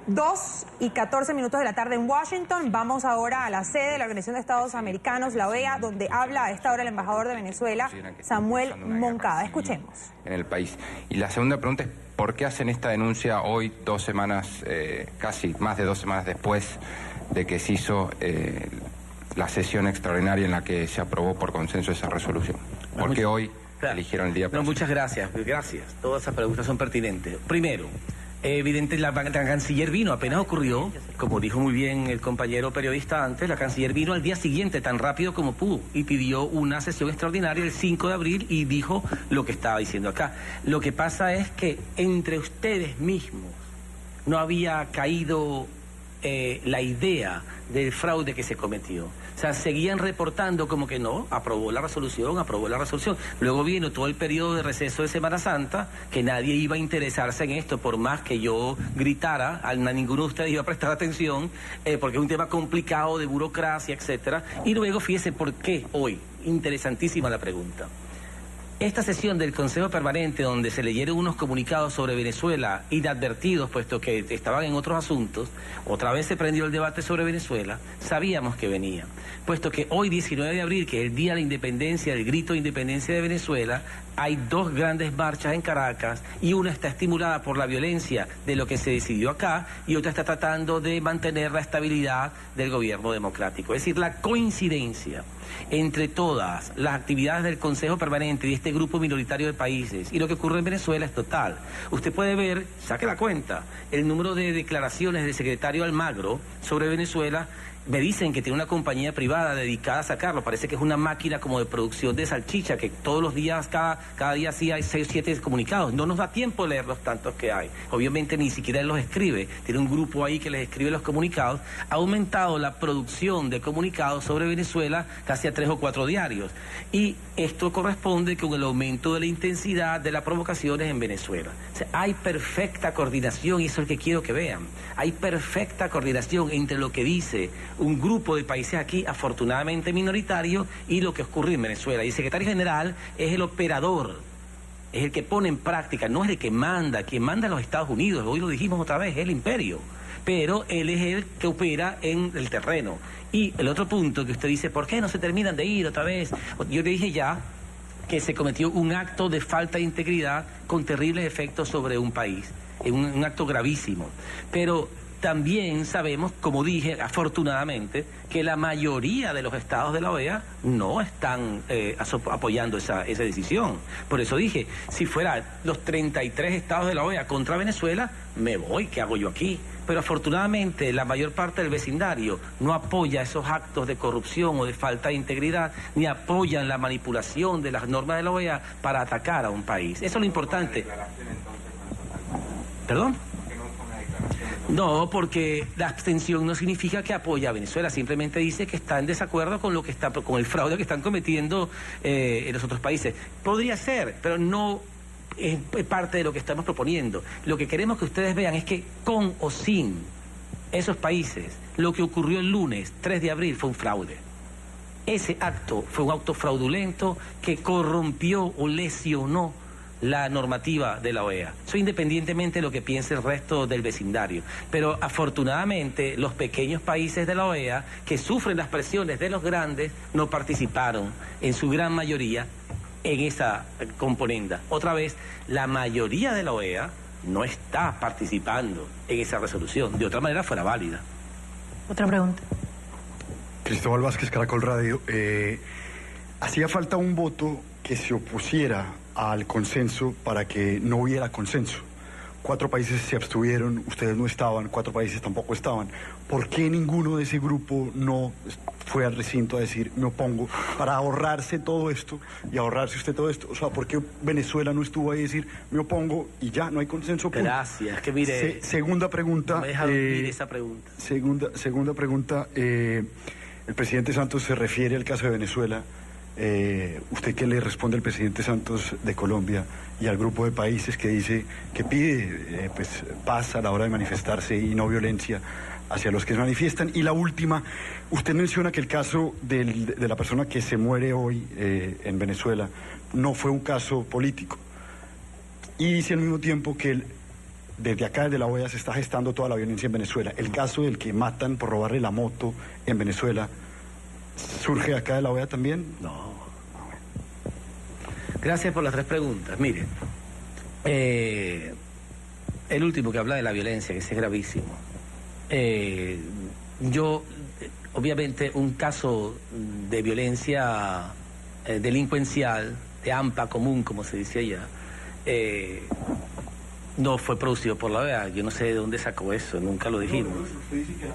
2:14 de la tarde en Washington. Vamos ahora a la sede de la Organización de Estados Americanos, la OEA, donde habla a esta hora el embajador de Venezuela, Samuel Moncada. Escuchemos. En el país. Y la segunda pregunta es, ¿por qué hacen esta denuncia hoy, 2 semanas, casi más de 2 semanas después de que se hizo la sesión extraordinaria en la que se aprobó por consenso esa resolución? ¿Por qué hoy eligieron el día para muchas gracias. Todas esas preguntas son pertinentes. Primero, evidente, la canciller vino, apenas ocurrió, como dijo muy bien el compañero periodista antes, la canciller vino al día siguiente, tan rápido como pudo, y pidió una sesión extraordinaria el 5 de abril y dijo lo que estaba diciendo acá. Lo que pasa es que entre ustedes mismos no había caído la idea del fraude que se cometió. O sea, seguían reportando como que no, aprobó la resolución. Luego vino todo el periodo de receso de Semana Santa, que nadie iba a interesarse en esto, por más que yo gritara, a ninguno de ustedes iba a prestar atención, porque es un tema complicado de burocracia, etcétera. Y luego, fíjese por qué hoy, interesantísima la pregunta. Esta sesión del Consejo Permanente, donde se leyeron unos comunicados sobre Venezuela inadvertidos, puesto que estaban en otros asuntos, otra vez se prendió el debate sobre Venezuela, sabíamos que venía. Puesto que hoy, 19 de abril, que es el Día de la Independencia, el grito de independencia de Venezuela, hay 2 grandes marchas en Caracas y una está estimulada por la violencia de lo que se decidió acá y otra está tratando de mantener la estabilidad del gobierno democrático. Es decir, la coincidencia entre todas las actividades del Consejo Permanente y de este grupo minoritario de países y lo que ocurre en Venezuela es total. Usted puede ver, saque la cuenta, el número de declaraciones del secretario Almagro sobre Venezuela. Me dicen que tiene una compañía privada dedicada a sacarlo. Parece que es una máquina como de producción de salchicha, que todos los días, cada día sí hay 6 o 7 comunicados. No nos da tiempo de leer los tantos que hay. Obviamente ni siquiera él los escribe. Tiene un grupo ahí que les escribe los comunicados. Ha aumentado la producción de comunicados sobre Venezuela casi a 3 o 4 diarios. Y esto corresponde con el aumento de la intensidad de las provocaciones en Venezuela. O sea, hay perfecta coordinación, y eso es lo que quiero que vean. Hay perfecta coordinación entre lo que dice un grupo de países aquí, afortunadamente minoritario, y lo que ocurre en Venezuela. Y el secretario general es el operador, es el que pone en práctica, no es el que manda. Quien manda a los Estados Unidos, hoy lo dijimos otra vez, es el imperio. Pero él es el que opera en el terreno. Y el otro punto que usted dice, ¿por qué no se terminan de ir otra vez? Yo le dije ya que se cometió un acto de falta de integridad con terribles efectos sobre un país, un acto gravísimo. Pero también sabemos, como dije, afortunadamente, que la mayoría de los estados de la OEA no están apoyando esa decisión. Por eso dije, si fueran los 33 estados de la OEA contra Venezuela, me voy, ¿qué hago yo aquí? Pero afortunadamente la mayor parte del vecindario no apoya esos actos de corrupción o de falta de integridad, ni apoyan la manipulación de las normas de la OEA para atacar a un país. Eso es lo importante. ¿Perdón? No, porque la abstención no significa que apoya a Venezuela, simplemente dice que está en desacuerdo con lo que está, con el fraude que están cometiendo en los otros países. Podría ser, pero no es parte de lo que estamos proponiendo. Lo que queremos que ustedes vean es que con o sin esos países, lo que ocurrió el lunes 3 de abril fue un fraude. Ese acto fue un acto fraudulento que corrompió o lesionó la normativa de la OEA. Eso independientemente de lo que piense el resto del vecindario. Pero afortunadamente los pequeños países de la OEA que sufren las presiones de los grandes no participaron en su gran mayoría en esa componenda. Otra vez, la mayoría de la OEA no está participando en esa resolución. De otra manera fuera válida. Otra pregunta. Cristóbal Vázquez, Caracol Radio. Hacía falta un voto que se opusiera al consenso para que no hubiera consenso. 4 países se abstuvieron, ustedes no estaban, 4 países tampoco estaban. ¿Por qué ninguno de ese grupo no fue al recinto a decir me opongo, para ahorrarse todo esto y ahorrarse usted todo esto? O sea, ¿por qué Venezuela no estuvo ahí a decir me opongo y ya no hay consenso? Punto. Gracias, que mire. Segunda pregunta. No me deja dormir esa pregunta. Segunda pregunta. El presidente Santos se refiere al caso de Venezuela. ¿Usted qué le responde al presidente Santos de Colombia y al grupo de países que dice, que pide pues paz a la hora de manifestarse y no violencia hacia los que se manifiestan? Y la última, usted menciona que el caso de la persona que se muere hoy en Venezuela no fue un caso político, y dice al mismo tiempo que desde acá, desde la OEA, se está gestando toda la violencia en Venezuela. El caso del que matan por robarle la moto en Venezuela, ¿surge acá de la OEA también? No. Gracias por las 3 preguntas. Mire, el último que habla de la violencia, que ese es gravísimo. Obviamente, un caso de violencia delincuencial, de AMPA común, como se dice allá, no fue producido por la OEA. Yo no sé de dónde sacó eso, nunca lo dijimos. Usted dice que la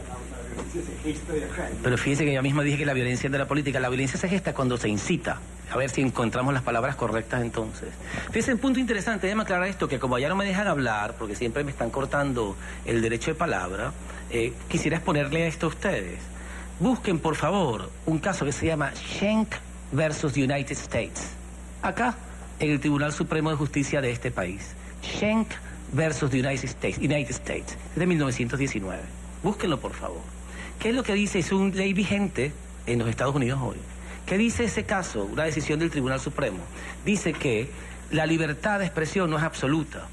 violencia se gesta de acá. Pero fíjese que yo misma dije que la violencia es de la política. La violencia se gesta cuando se incita. A ver si encontramos las palabras correctas entonces. Fíjese, un punto interesante, déjame aclarar esto, que como allá no me dejan hablar, porque siempre me están cortando el derecho de palabra, quisiera exponerle esto a ustedes. Busquen, por favor, un caso que se llama Schenck versus United States. Acá, en el Tribunal Supremo de Justicia de este país. Schenck versus United States, de 1919. Búsquenlo, por favor. ¿Qué es lo que dice? Es una ley vigente en los Estados Unidos hoy. ¿Qué dice ese caso? Una decisión del Tribunal Supremo. Dice que la libertad de expresión no es absoluta.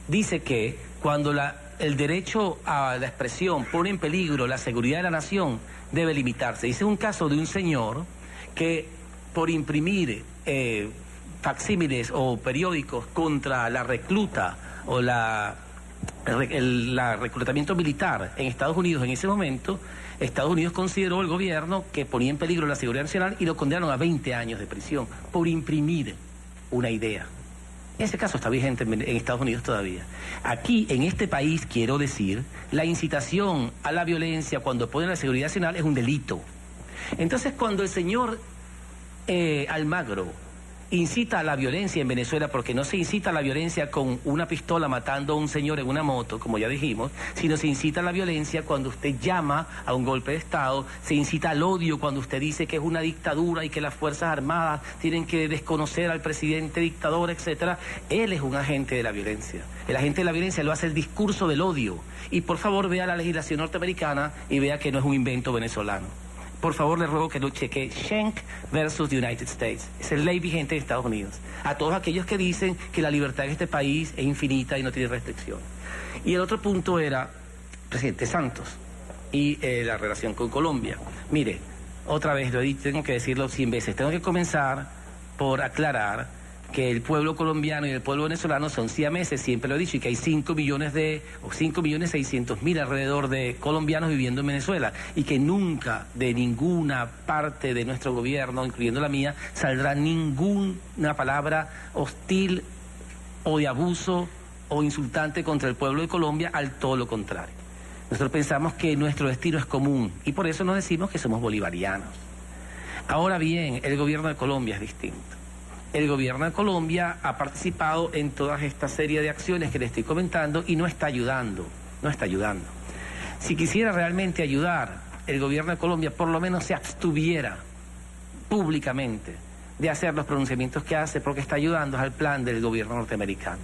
Dice que cuando el derecho a la expresión pone en peligro la seguridad de la nación, debe limitarse. Dice un caso de un señor que por imprimir facsímiles o periódicos contra la recluta o el reclutamiento militar en Estados Unidos en ese momento, Estados Unidos consideró, el gobierno, que ponía en peligro la seguridad nacional y lo condenaron a 20 años de prisión por imprimir una idea. Ese caso está vigente en Estados Unidos todavía. Aquí, en este país, quiero decir, la incitación a la violencia cuando pone la seguridad nacional es un delito. Entonces, cuando el señor Almagro incita a la violencia en Venezuela, porque no se incita a la violencia con una pistola matando a un señor en una moto, como ya dijimos, sino se incita a la violencia cuando usted llama a un golpe de Estado, se incita al odio cuando usted dice que es una dictadura y que las Fuerzas Armadas tienen que desconocer al presidente dictador, etcétera. Él es un agente de la violencia. El agente de la violencia lo hace el discurso del odio. Y por favor vea la legislación norteamericana y vea que no es un invento venezolano. Por favor, le ruego que lo cheque. Schenck versus United States. Es la ley vigente en Estados Unidos. A todos aquellos que dicen que la libertad en este país es infinita y no tiene restricción. Y el otro punto era presidente Santos y la relación con Colombia. Mire, otra vez lo he dicho, tengo que decirlo 100 veces. Tengo que comenzar por aclarar que el pueblo colombiano y el pueblo venezolano son siameses, siempre lo he dicho, y que hay 5.600.000 alrededor de colombianos viviendo en Venezuela, y que nunca de ninguna parte de nuestro gobierno, incluyendo la mía, saldrá ninguna palabra hostil o de abuso o insultante contra el pueblo de Colombia, al todo lo contrario. Nosotros pensamos que nuestro destino es común y por eso nos decimos que somos bolivarianos. Ahora bien, el gobierno de Colombia es distinto. El gobierno de Colombia ha participado en toda esta serie de acciones que le estoy comentando y no está ayudando. Si quisiera realmente ayudar, el gobierno de Colombia por lo menos se abstuviera públicamente de hacer los pronunciamientos que hace, porque está ayudando al plan del gobierno norteamericano.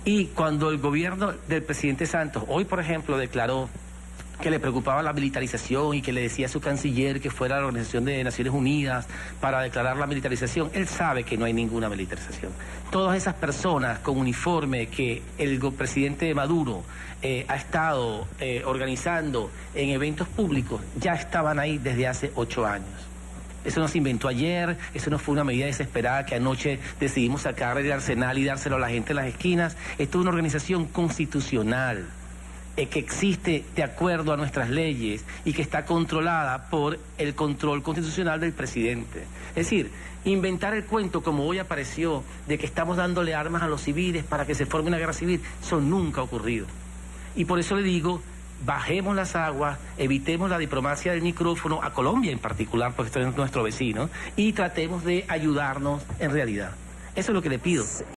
Y cuando el gobierno del presidente Santos, hoy por ejemplo, declaró que le preocupaba la militarización y que le decía a su canciller que fuera a la Organización de Naciones Unidas para declarar la militarización, él sabe que no hay ninguna militarización. Todas esas personas con uniforme que el presidente Maduro ha estado organizando en eventos públicos ya estaban ahí desde hace 8 años. Eso no se inventó ayer, eso no fue una medida desesperada que anoche decidimos sacar del arsenal y dárselo a la gente en las esquinas. Esto es una organización constitucional que existe de acuerdo a nuestras leyes y que está controlada por el control constitucional del presidente. Es decir, inventar el cuento como hoy apareció de que estamos dándole armas a los civiles para que se forme una guerra civil, eso nunca ha ocurrido. Y por eso le digo, bajemos las aguas, evitemos la diplomacia del micrófono, a Colombia en particular, porque esto es nuestro vecino, y tratemos de ayudarnos en realidad. Eso es lo que le pido.